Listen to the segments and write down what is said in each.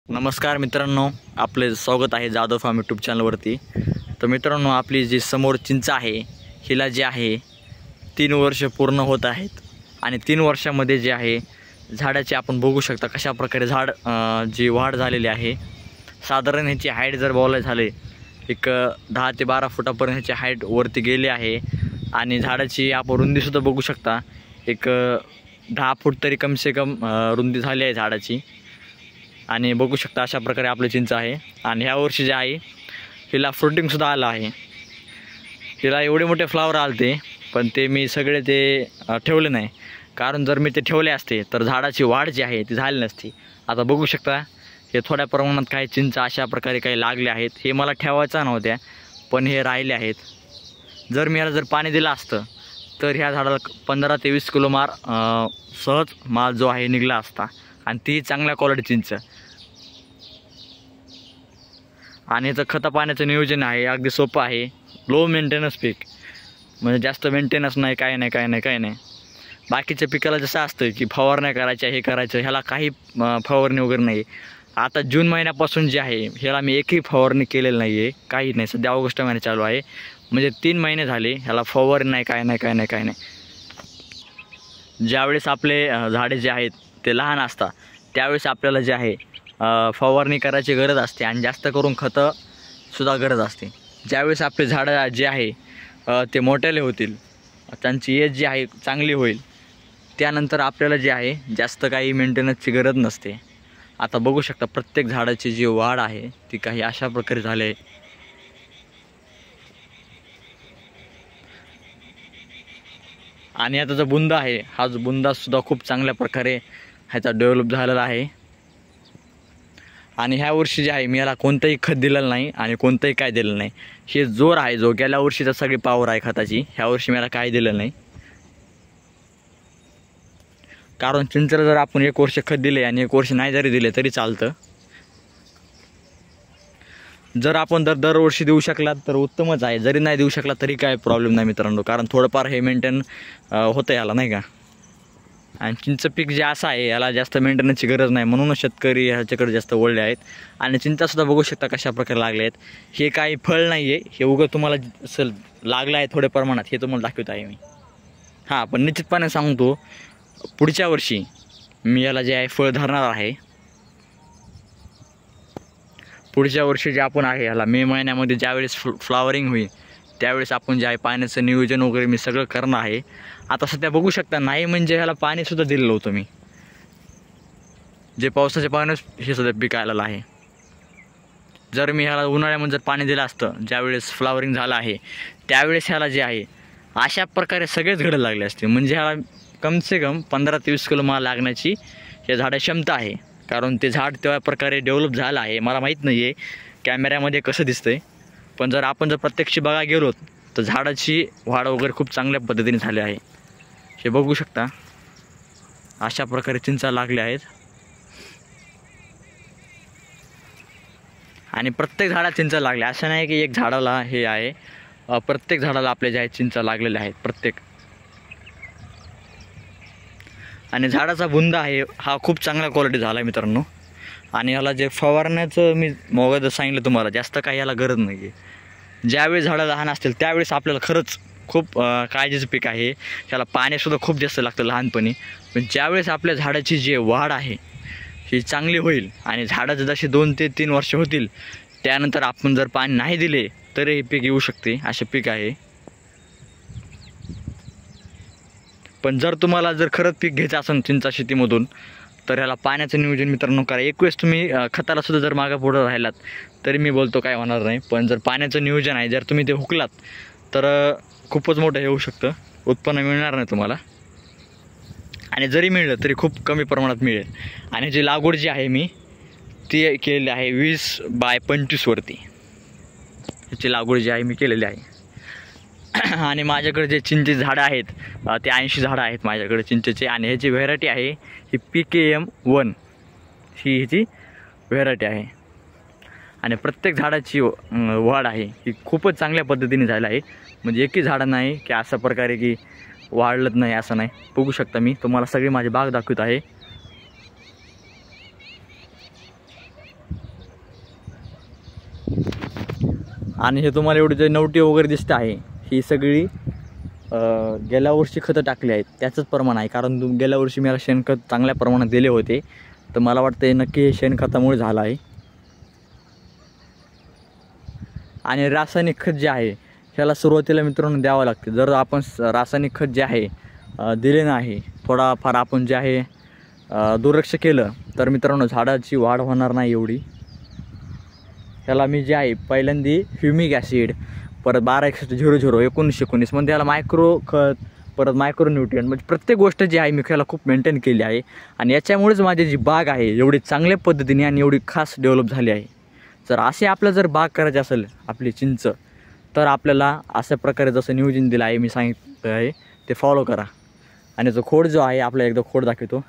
नमस्कार मित्रांनो, आपले स्वागत आहे जाधव फार्म यूट्यूब चॅनलवरती। तर मित्रांनो, आपली जी समोर चिंच आहे हिला जे आहे 3 वर्ष पूर्ण होत आहेत आणि 3 वर्षामध्ये जे आहे झाडाची आपण बघू शकता कशा प्रकारे झाड जी वाढ झालेली आहे। साधारण ह्याची हाईट जर बोलायचं झाले एक 10 ते 12 फुटापर्यंत ह्याची हाईट वरती गेली आहे आणि झाडाची आपण रुंदीसुद्धा बघू शकता एक 10 फूट तरी कम से कम रुंदी झाली आहे झाडाची। आणि बघू शकता अशा प्रकारे आपली चिंच आहे आणि ह्या वर्षी जे आहे हिला फ्रुटिंगसुद्धा आलं आहे। हिला एवढे मोठे फ्लावर आलते पण ते मी सगळे ते ठेवले नाही, कारण जर मी ते ठेवले असते तर झाडाची वाढ जी आहे ती झाली नसती। आता बघू शकता हे थोड्या प्रमाणात काही चिंच अशा प्रकारे काही लागले आहेत, हे मला ठेवायचं नव्हत्या पण हे राहिले आहेत। जर मी याला जर पाणी दिलं असतं तर ह्या झाडाला 15 ते 20 किलो मार सहज माल जो आहे निघला असता आणि ती चांगल्या क्वालिटी चिंच। आणि याचं खता पाण्याचं नियोजन आहे अगदी सोपं आहे, लो मेंटेनन्स पीक, म्हणजे जास्त मेंटेनन्स नाही, काय नाही। बाकीच्या पिकाला जसं असतं की फवारण्या करायच्या, हे करायचं, ह्याला काही फवारणी वगैरे नाही। आता जून महिन्यापासून जे आहे ह्याला मी एकही फवारणी केलेली नाही आहे, काही नाही। सध्या ऑगस्ट महिना चालू आहे, म्हणजे 3 महिने झाले ह्याला फवारणी नाही, काय नाही। ज्यावेळेस आपले झाडे जे आहेत ते लहान असतात त्यावेळेस आपल्याला जे आहे फवारणी करायची गरज असते आणि जास्त करून खतंसुद्धा गरज असते। ज्यावेळेस आपले झाडं जे आहे ते मोठेले होतील, त्यांची एज जी आहे चांगली होईल, त्यानंतर आपल्याला जे आहे जास्त काही मेंटेनन्सची गरज नसते। आता बघू शकता प्रत्येक झाडाची जी वाढ आहे ती काही अशा प्रकारे झाली आहे। आणि आता जो बुंदा आहे हा जो बुंदासुद्धा खूप चांगल्या प्रकारे ह्याचा डेव्हलप झालेला आहे। आणि ह्या वर्षी जे आहे मी याला कोणतंही खत दिलेलं नाही आणि कोणतंही काय दिलेलं नाही। हे जोर आहे जो गेल्या वर्षीचा सगळी पावर आहे खताची, ह्या वर्षी मी याला काय दिलं नाही, कारण चिंचेला जर आपण 1 वर्ष खत दिले आणि 1 वर्ष नाही जरी दिले तरी चालतं। जर आपण दरवर्षी देऊ शकलात तर उत्तमच आहे, जरी नाही देऊ शकला तरी काय प्रॉब्लेम नाही मित्रांनो, कारण थोडंफार हे मेंटेन होतं याला, नाही का। आणि चिंच पीक जे असं आहे याला जास्त मेंटेनन्सची गरज नाही, म्हणूनच शेतकरी ह्याच्याकडे जास्त वळले आहेत। आणि चिंचासुद्धा बघू शकता कशा प्रकारे लागले आहेत। हे काही फळ नाही आहे, हे उगं तुम्हाला असं लागलं आहे थोड्या प्रमाणात, हे तुम्हाला दाखवत आहे मी। हां, पण निश्चितपणे सांगतो पुढच्या वर्षी मी याला जे आहे फळ धरणार आहे। पुढच्या वर्षी जे आपण आहे याला मे महिन्यामध्ये ज्यावेळेस फ्लावरिंग होईल त्यावेळेस आपण जे आहे पाण्याचं नियोजन वगैरे मी सगळं करणार आहे। आता सध्या बघू शकता नाही म्हणजे ह्याला पाणीसुद्धा दिलेलं होतं मी, जे पावसाच्या पाण्यास हे सध्या पिकायला आहे। जर मी ह्याला उन्हाळ्यामध्ये जर पाणी दिलं असतं ज्यावेळेस फ्लावरिंग झालं आहे त्यावेळेस ह्याला जे आहे अशा प्रकारे सगळेच घडं लागले असते, म्हणजे ह्याला कम से कम 15 ते 20 किलो माल लागण्याची या झाडाची क्षमता आहे, कारण ते झाड त्या प्रकारे डेव्हलप झालं आहे। मला माहीत नाही आहे कॅमेऱ्यामध्ये कसं दिसतंय, पण जर आपण प्रत्यक्ष बघा गेलो तर झाडाची वाढ वगैरे खूप चांगल्या पद्धतीने झाली आहे। हे बघू शकता अशा प्रकारे चिंचा लागल्या आहेत आणि प्रत्येक झाडाला चिंचा लागल्या, असं नाही की एक झाडाला हे आहे, प्रत्येक झाडाला आपल्या जे आहे चिंचा लागलेल्या आहेत प्रत्येक। आणि झाडाचा बुंदा आहे हा खूप चांगल्या क्वालिटी झाला आहे मित्रांनो। आणि याला जे फवारण्याचं मी मोबाईल सांगितलं तुम्हाला, जास्त काही याला गरज नाही आहे। ज्यावेळेस झाडं लहान असतील त्यावेळेस आपल्याला खरंच खूप काळजीचं पीक आहे, त्याला पाणीसुद्धा खूप जास्त लागतं लहानपणी। पण ज्यावेळेस आपल्या झाडाची जी वाढ आहे ही चांगली होईल आणि झाडं जशी 2 ते 3 वर्ष होतील त्यानंतर आपण जर पाणी नाही दिले तरी हे पीक येऊ शकते, असे पीक आहे। पण जर तुम्हाला जर खरंच पीक घ्यायचं असेल चिंचा शेतीमधून तर ह्याला पाण्याचं नियोजन मित्रांनो करा। एक वेळेस तुम्ही खतालासुद्धा जर मागं पुढं राहिलात तरी मी बोलतो काय होणार नाही, पण जर पाण्याचं नियोजन आहे, जर तुम्ही ते हुकलात तर खूपच मोठं हे होऊ शकतं, उत्पन्न मिळणार नाही तुम्हाला, आणि जरी मिळलं तरी खूप कमी प्रमाणात मिळेल। आणि जी लागवड जी आहे मी ती केलेली आहे 20 बाय 25 वरती, ह्याची लागवड जी आहे मी केलेली आहे। आणि माझ्याकडे जे चिंचेचे झाडं आहेत ते 80 झाडं आहेत माझ्याकडे चिंचेचे, आणि ह्याची व्हेरायटी आहे ही PKM1 ही ह्याची व्हेरायटी आहे। आणि प्रत्येक झाडाची वाढ आहे ही खूपच चांगल्या पद्धतीने झाली आहे, म्हणजे एकही झाडं नाही की अशा प्रकारे की वाढलंच नाही असं नाही। बघू शकता मी तुम्हाला सगळी माझी बाग दाखवत आहे। आणि हे तुम्हाला एवढी जे नवटी वगैरे दिसतं आहे ही सगळी गेल्या वर्षी खतं टाकली आहेत त्याचंच प्रमाण आहे. कारण गेल्या वर्षी मला शेणखत चांगल्या प्रमाणात दिले होते, तर मला वाटतं हे नक्की हे शेणखतामुळे झालं आहे. आणि रासायनिक खत जे आहे ह्याला सुरुवातीला मित्रांनो द्यावं लागते. जर आपण रासायनिक खत जे आहे दिले नाही, थोडाफार आपण जे आहे दुर्लक्ष केलं तर मित्रांनो झाडाची वाढ होणार नाही एवढी. ह्याला मी जे आहे पहिल्यांदा ह्युमिक ॲसिड, परत 12-0-0 19-19 म्हणजे याला मायक्रो खत, परत मायक्रो न्यूट्रिएंट, म्हणजे प्रत्येक गोष्ट जी आहे मी ह्याला खूप मेंटेन केली आहे. आणि याच्यामुळेच माझी जी बाग आहे एवढी चांगल्या पद्धतीने आणि एवढी खास डेव्हलप झाली आहे. जर असे आपलं जर बाग करायची असेल आपली चिंच, तर आपल्याला अशा प्रकारे जसं नियोजन दिलं आहे मी सांगितलं आहे ते फॉलो करा. आणि जो खोड जो आहे आपल्याला एकदा खोड दाखवतो.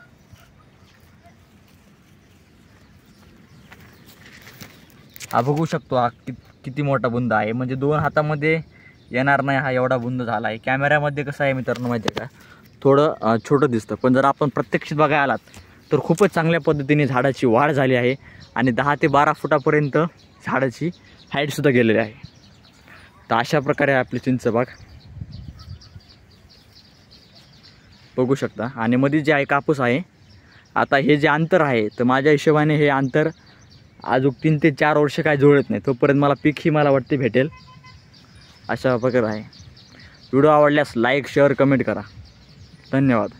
हा बघू शकतो, हा किती मोठा बुंद आहे, म्हणजे 2 हातामध्ये येणार नाही हा एवढा बुंद झाला आहे. कॅमेऱ्यामध्ये कसं आहे मित्रांनो माहिती आहे का, थोडं छोटं दिसतं, पण जर आपण प्रत्यक्षात बघायला आलात तर खूपच चांगल्या पद्धतीने झाडाची वाढ झाली आहे. आणि 10 ते 12 फुटापर्यंत झाडाची हाईटसुद्धा गेलेली आहे. तर अशा प्रकारे आपली चिंच बाग बघू शकता. आणि मध्ये जे आहे कापूस आहे. आता हे जे अंतर आहे तर माझ्या हिशोबाने हे अंतर अजून 3 ते 4 वर्ष काय जुळत नाही, तोपर्यंत मला पीक ही मला वाटते भेटेल. अशा प्रकारे आहे. व्हिडिओ आवडल्यास लाईक शेअर कमेंट करा. धन्यवाद.